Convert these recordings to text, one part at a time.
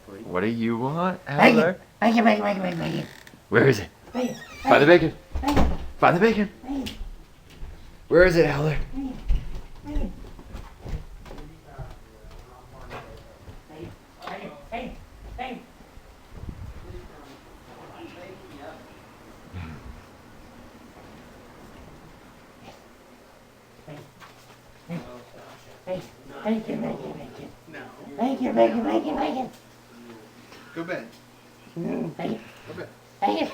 What do you want, Howler? Bacon. Where is it? Bacon. Find the bacon. Bacon. Find the bacon. Bacon. Where is it, Howler? Bacon. Bacon. Bacon. Bacon. Go bed. Bacon. Go bed. Bacon.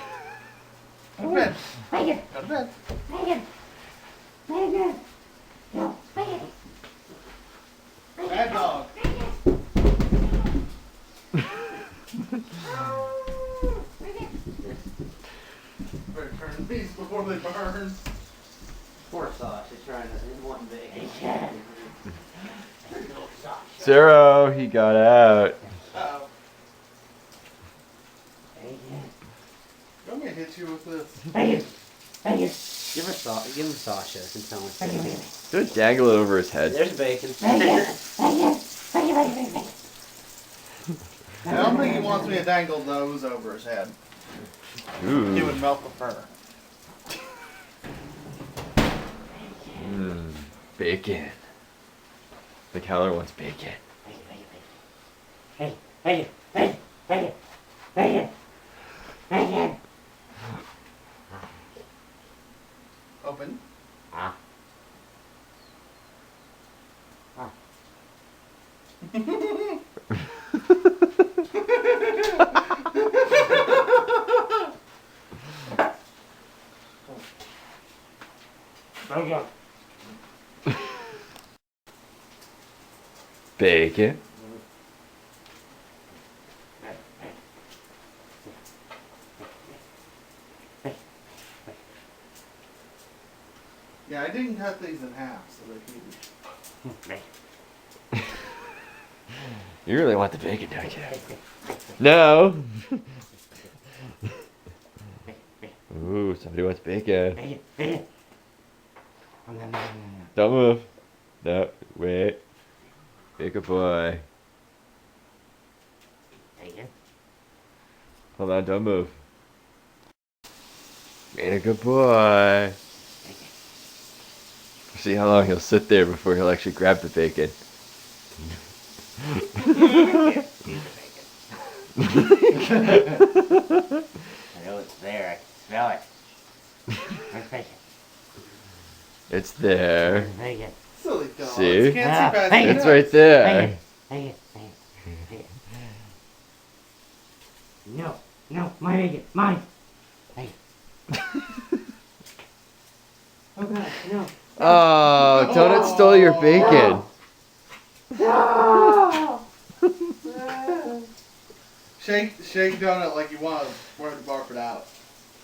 Go bed. Bacon. Go to bed. Bacon. Bacon. No, bacon. Bad dog. Better turn these before they burn. Poor Sauce, he's trying to, he's wanting bacon. Zero, he got out. Uh-oh. I'm gonna hit you with this. Bacon. Bacon. Give him Sasha and tell him. Just dangle it over his head. There's bacon. I don't think he wants me to dangle those over his head. Ooh. He would melt the fur. Bacon. The Howler wants bacon. Open. Bacon. Yeah, I didn't cut these in half so they can. You really want the bacon, don't you? No. Ooh, somebody wants bacon. Don't move. No, wait. Be a good boy. Hold on, don't move. Be a good boy. See how long he'll sit there before he'll actually grab the bacon. I know it's there, I can smell it. Where's bacon? It's there. Bacon. Silly dog. See? Can't see past Bacon. your It's nose. right there. No, my bacon, mine. Bacon. Oh God, no. Oh, Donut stole your bacon. Shake donut like you want to barf it out.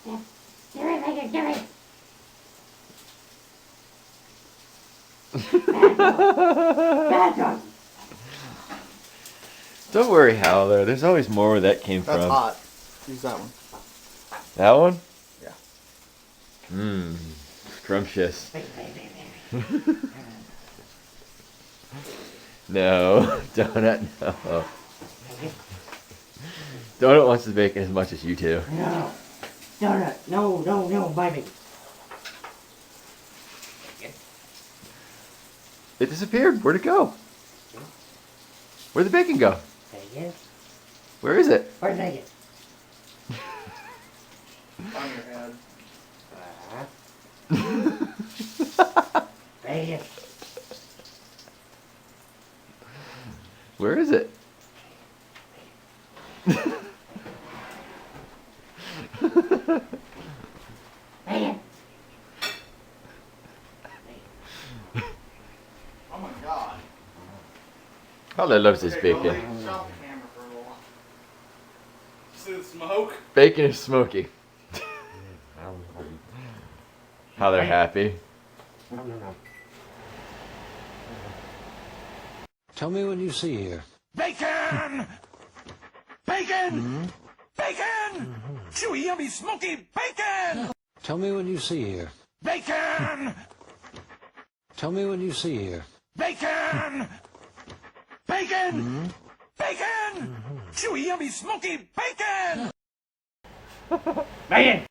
Give me bacon, give me. Bad dog. Don't worry, Howler. There's always more where that came That's from. hot. Use that one. That one? Yeah. Mmm. Scrumptious. No. Donut, no. Donut wants the bacon as much as you do. No. Donut. No, my bacon. It disappeared. Where'd it go? Where'd the bacon go? Bacon. Where is it? Where's bacon? On your head. Bacon. Where is it? Bacon. Oh my God. Howler loves his Okay, go bacon. away and shop the camera for a little while. See the smoke? Bacon is smoky. How they're happy. No. Tell me when you see her. Bacon! Bacon! Bacon! Chewy, yummy, smoky bacon! Tell me when you see her. Bacon! Tell me when you see her. Bacon! Bacon! Bacon! chewy, yummy, smoky bacon! Bacon!